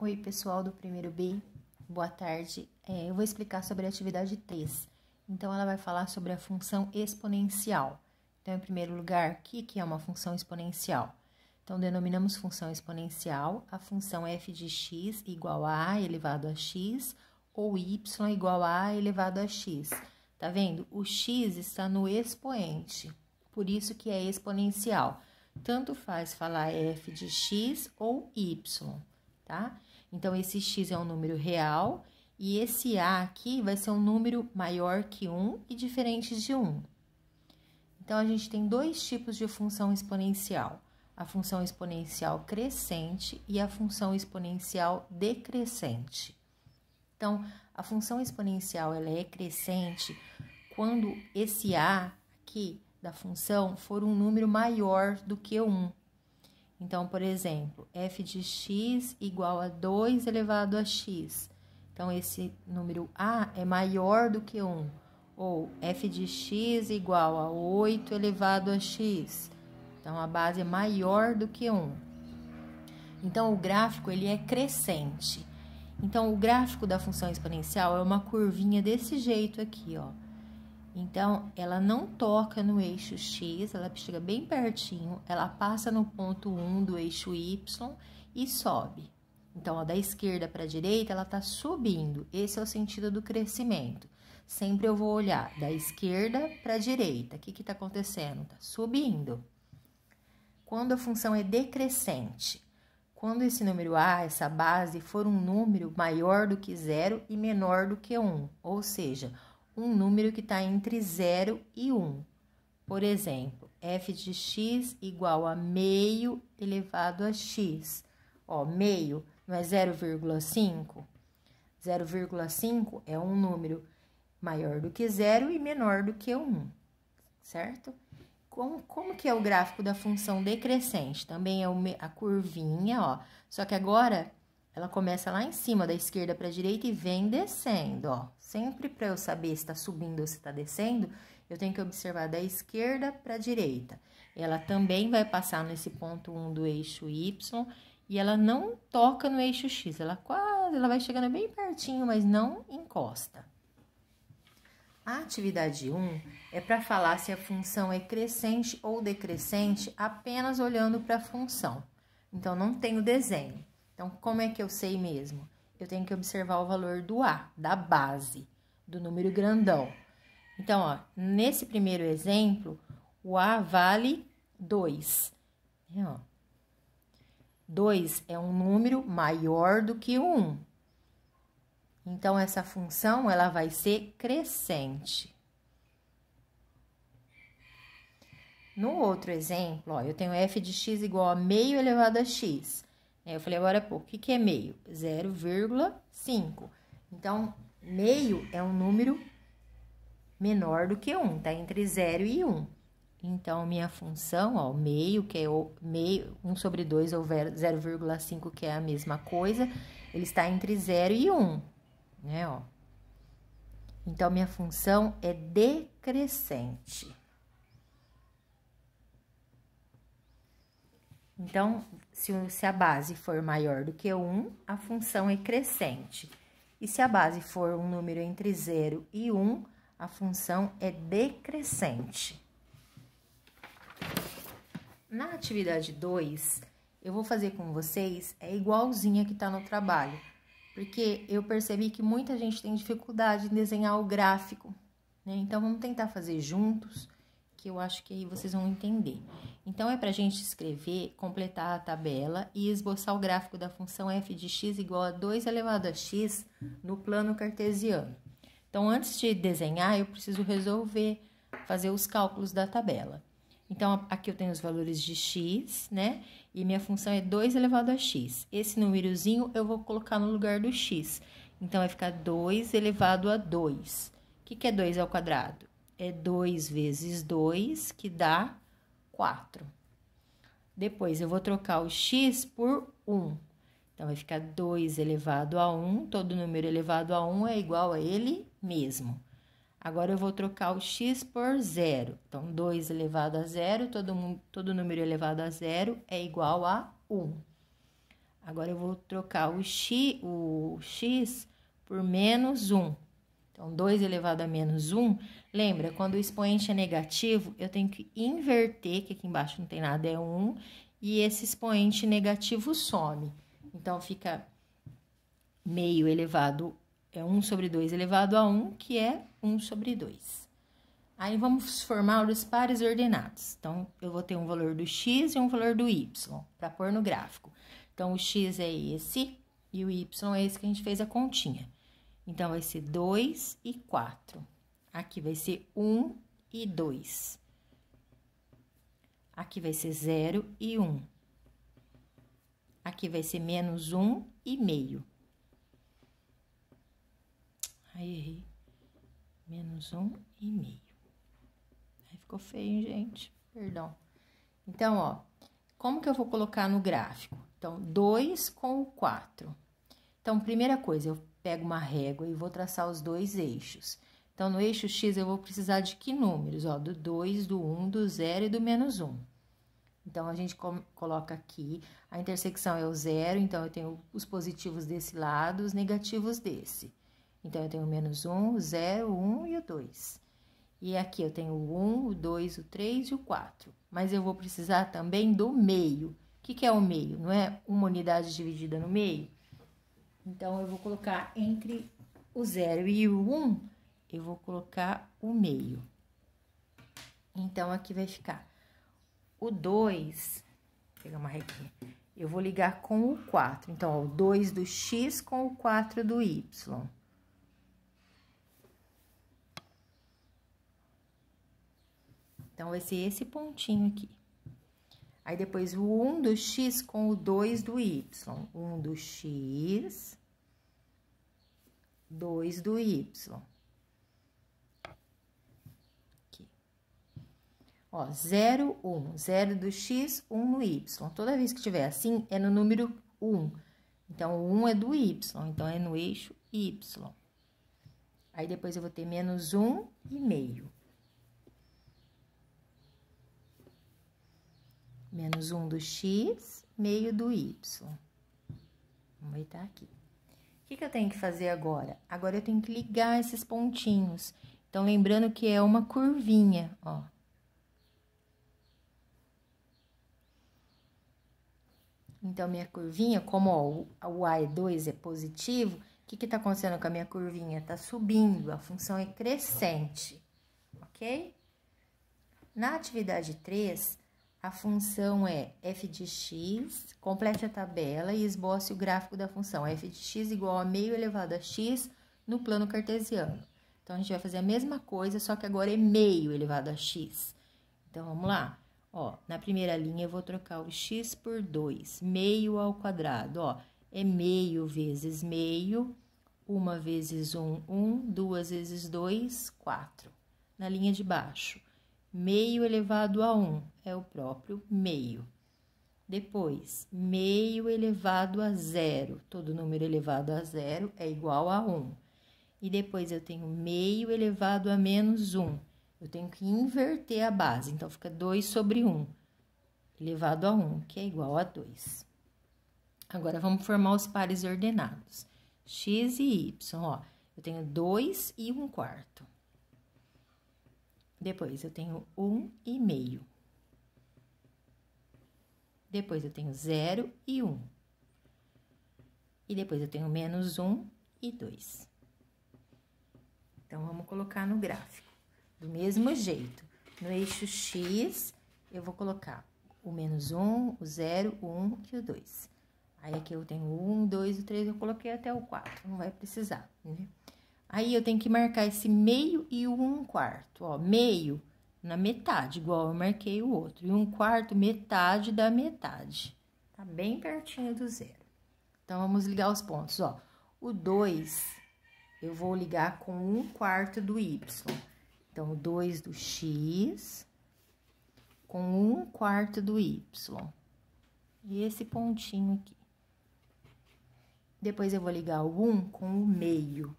Oi, pessoal do primeiro B, boa tarde. Eu vou explicar sobre a atividade 3. Então, ela vai falar sobre a função exponencial. Então, em primeiro lugar, o que é uma função exponencial? Então, denominamos função exponencial a função f de x igual a elevado a x ou y igual a elevado a x. Tá vendo? O x está no expoente, por isso que é exponencial. Tanto faz falar f de x ou y, tá? Então, esse x é um número real e esse a aqui vai ser um número maior que 1 e diferente de 1. Então, a gente tem dois tipos de função exponencial. A função exponencial crescente e a função exponencial decrescente. Então, a função exponencial ela é crescente quando esse a aqui da função for um número maior do que 1. Então, por exemplo, f de x igual a 2 elevado a x. Então, esse número a é maior do que 1. Ou f de x igual a 8 elevado a x. Então, a base é maior do que 1. Então, o gráfico ele é crescente. Então, o gráfico da função exponencial é uma curvinha desse jeito aqui, ó. Então, ela não toca no eixo x, ela chega bem pertinho, ela passa no ponto 1 do eixo y e sobe. Então, ó, da esquerda para a direita, ela está subindo. Esse é o sentido do crescimento. Sempre eu vou olhar da esquerda para a direita. O que está acontecendo? Está subindo. Quando a função é decrescente, quando esse número a, essa base, for um número maior do que 0 e menor do que 1, ou seja, um número que está entre 0 e 1. Por exemplo, f de x igual a meio elevado a x. Ó, meio não é 0,5? 0,5 é um número maior do que 0 e menor do que 1, certo? Como que é o gráfico da função decrescente? Também é a curvinha, ó. Só que agora ela começa lá em cima, da esquerda para a direita e vem descendo, ó. Sempre para eu saber se está subindo ou se está descendo, eu tenho que observar da esquerda para a direita. Ela também vai passar nesse ponto 1 do eixo y e ela não toca no eixo x. Ela vai chegando bem pertinho, mas não encosta. A atividade 1 é para falar se a função é crescente ou decrescente apenas olhando para a função. Então, não tem o desenho. Então, como é que eu sei mesmo? Eu tenho que observar o valor do a, da base, do número grandão. Então, ó, nesse primeiro exemplo, o a vale 2. 2 é um número maior do que 1. Então, essa função, ela vai ser crescente. No outro exemplo, ó, eu tenho f de x igual a meio elevado a x. Eu falei agora há pouco, o que é meio? 0,5. Então, meio é um número menor do que 1, tá? Entre 0 e 1. Então, minha função, ó, meio, que é o meio, 1 sobre 2 ou 0,5, que é a mesma coisa, ele está entre 0 e 1, né, ó. Então, minha função é decrescente. Então, se a base for maior do que 1, a função é crescente. E se a base for um número entre 0 e 1, a função é decrescente. Na atividade 2, eu vou fazer com vocês, igualzinha que está no trabalho. Porque eu percebi que muita gente tem dificuldade em desenhar o gráfico, né? Então, vamos tentar fazer juntos, que eu acho que aí vocês vão entender. Então, é para a gente escrever, completar a tabela e esboçar o gráfico da função f de x igual a 2 elevado a x no plano cartesiano. Então, antes de desenhar, eu preciso resolver, fazer os cálculos da tabela. Então, aqui eu tenho os valores de x, né? E minha função é 2 elevado a x. Esse númerozinho eu vou colocar no lugar do x. Então, vai ficar 2 elevado a 2. O que é 2 ao quadrado? É 2 vezes 2, que dá 4. Depois, eu vou trocar o x por 1. Então, vai ficar 2 elevado a 1. Todo número elevado a 1 é igual a ele mesmo. Agora, eu vou trocar o x por 0. Então, 2 elevado a 0, todo número elevado a 0 é igual a 1. Agora, eu vou trocar o x por menos 1. Então, 2 elevado a menos 1. Lembra, quando o expoente é negativo, eu tenho que inverter, que aqui embaixo não tem nada, é 1. E esse expoente negativo some. Então, fica meio elevado, é 1 sobre 2 elevado a 1, que é 1 sobre 2. Aí, vamos formar os pares ordenados. Então, eu vou ter um valor do x e um valor do y, para pôr no gráfico. Então, o x é esse e o y é esse que a gente fez a continha. Então, vai ser 2 e 4. Aqui vai ser 1 e 2. Aqui vai ser 0 e 1. Aqui vai ser menos 1 e meio. Aí, errei. Menos 1 e meio. Aí, ficou feio, gente. Perdão. Então, ó, como que eu vou colocar no gráfico? Então, 2 com o 4. Então, primeira coisa, eu pego uma régua e vou traçar os dois eixos. Então, no eixo X, eu vou precisar de que números? Ó, do 2, do 1, do 0 e do menos 1. Então, a gente coloca aqui, a intersecção é o 0, então, eu tenho os positivos desse lado, os negativos desse. Então, eu tenho o menos 1, o 0, o 1 e o 2. E aqui eu tenho o 1, o 2, o 3 e o 4. Mas eu vou precisar também do meio. O que é o meio? Não é uma unidade dividida no meio? Então, eu vou colocar entre o 0 e o 1, eu vou colocar o meio. Então, aqui vai ficar o 2, vou pegar uma reguinha, eu vou ligar com o 4. Então, ó, o 2 do x com o 4 do y. Então, vai ser esse pontinho aqui. Aí, depois, o 1 do x com o 2 do y. 1 do x, 2 do y. Aqui. Ó, 0, 1. 0 do x, 1 no y. Toda vez que tiver assim, é no número 1. Então, o 1 é do y, então, é no eixo y. Aí, depois, eu vou ter menos 1 e meio. Menos 1 do x, meio do y. Vamos botar aqui. O que eu tenho que fazer agora? Agora, eu tenho que ligar esses pontinhos. Então, lembrando que é uma curvinha, ó. Então, minha curvinha, como ó, o a é 2 é positivo, o que tá acontecendo com a minha curvinha? Tá subindo, a função é crescente, ok? Na atividade 3... a função é f de x, complete a tabela e esboce o gráfico da função. F de x igual a meio elevado a x no plano cartesiano. Então, a gente vai fazer a mesma coisa, só que agora é meio elevado a x. Então, vamos lá. Ó, na primeira linha, eu vou trocar o x por 2, meio ao quadrado. Ó, é meio vezes meio, 1 vezes 1, 1, 2 vezes 2, 4. Na linha de baixo. Meio elevado a 1 é o próprio meio. Depois, meio elevado a 0. Todo número elevado a 0 é igual a 1. E depois, eu tenho meio elevado a menos 1. Eu tenho que inverter a base. Então, fica 2 sobre 1 elevado a 1, que é igual a 2. Agora, vamos formar os pares ordenados. X e y, ó. Eu tenho 2 e 1/4. Depois, eu tenho 1 e meio. Depois, eu tenho 0 e 1. E depois, eu tenho menos 1 e 2. Então, vamos colocar no gráfico. Do mesmo jeito. No eixo X, eu vou colocar o menos 1, o 0, o 1 e o 2. Aí, aqui eu tenho o 1, 2, o 3, eu coloquei até o 4. Não vai precisar, né? Aí, eu tenho que marcar esse meio e o 1/4. Ó, meio na metade, igual eu marquei o outro. E 1/4, metade da metade. Tá bem pertinho do 0. Então, vamos ligar os pontos, ó. O 2, eu vou ligar com 1/4 do y. Então, o 2 do x com 1/4 do y. E esse pontinho aqui. Depois, eu vou ligar o 1 com o meio.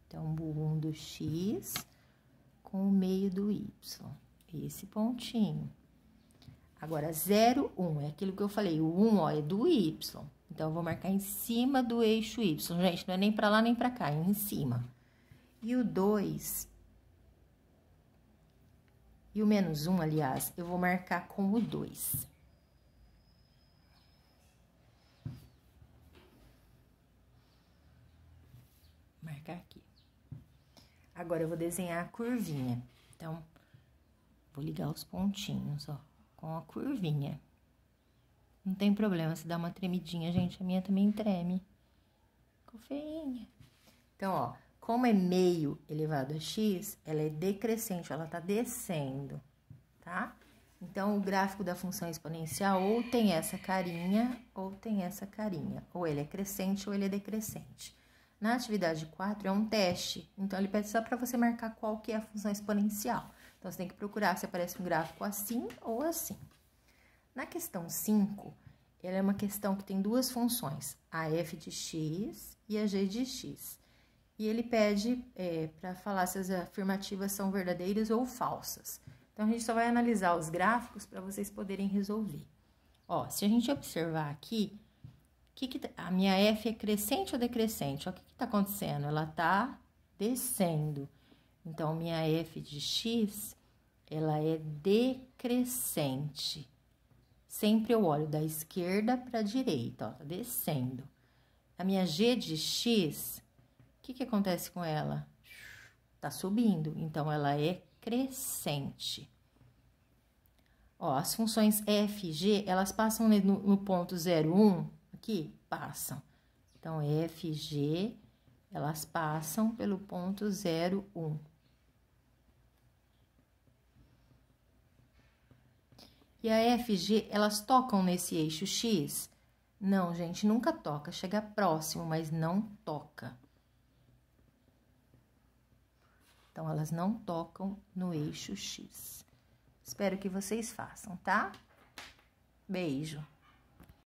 Então, o 1 do x com o meio do y. Esse pontinho. Agora, 0, 1. É aquilo que eu falei. O 1, ó, é do y. Então, eu vou marcar em cima do eixo Y. Gente, não é nem pra lá nem pra cá, é em cima. E o 2... E o menos 1, aliás, eu vou marcar com o 2. Marcar aqui. Agora, eu vou desenhar a curvinha. Então, vou ligar os pontinhos, ó, com a curvinha. Não tem problema se dá uma tremidinha, gente. A minha também treme. Ficou feinha. Então, ó, como é meio elevado a x, ela é decrescente, ela tá descendo, tá? Então, o gráfico da função exponencial ou tem essa carinha, ou tem essa carinha. Ou ele é crescente ou ele é decrescente. Na atividade 4 é um teste, então ele pede só para você marcar qual que é a função exponencial. Então, você tem que procurar se aparece um gráfico assim ou assim. Na questão 5, ela é uma questão que tem duas funções, a f de x e a g de x. E ele pede para falar se as afirmativas são verdadeiras ou falsas. Então, a gente só vai analisar os gráficos para vocês poderem resolver. Ó, se a gente observar aqui, a minha f é crescente ou decrescente? Ó, o que está acontecendo? Ela está descendo. Então, minha f de x, ela é decrescente. Sempre eu olho da esquerda para a direita, ó, tá descendo. A minha g de x, o que acontece com ela? Tá subindo, então ela é crescente. Ó, as funções f e g, elas passam no ponto 0, 1, aqui, passam. Então, f e g, elas passam pelo ponto 0, 1. E a f e g, elas tocam nesse eixo x? Não, gente, nunca toca. Chega próximo, mas não toca. Então, elas não tocam no eixo x. Espero que vocês façam, tá? Beijo!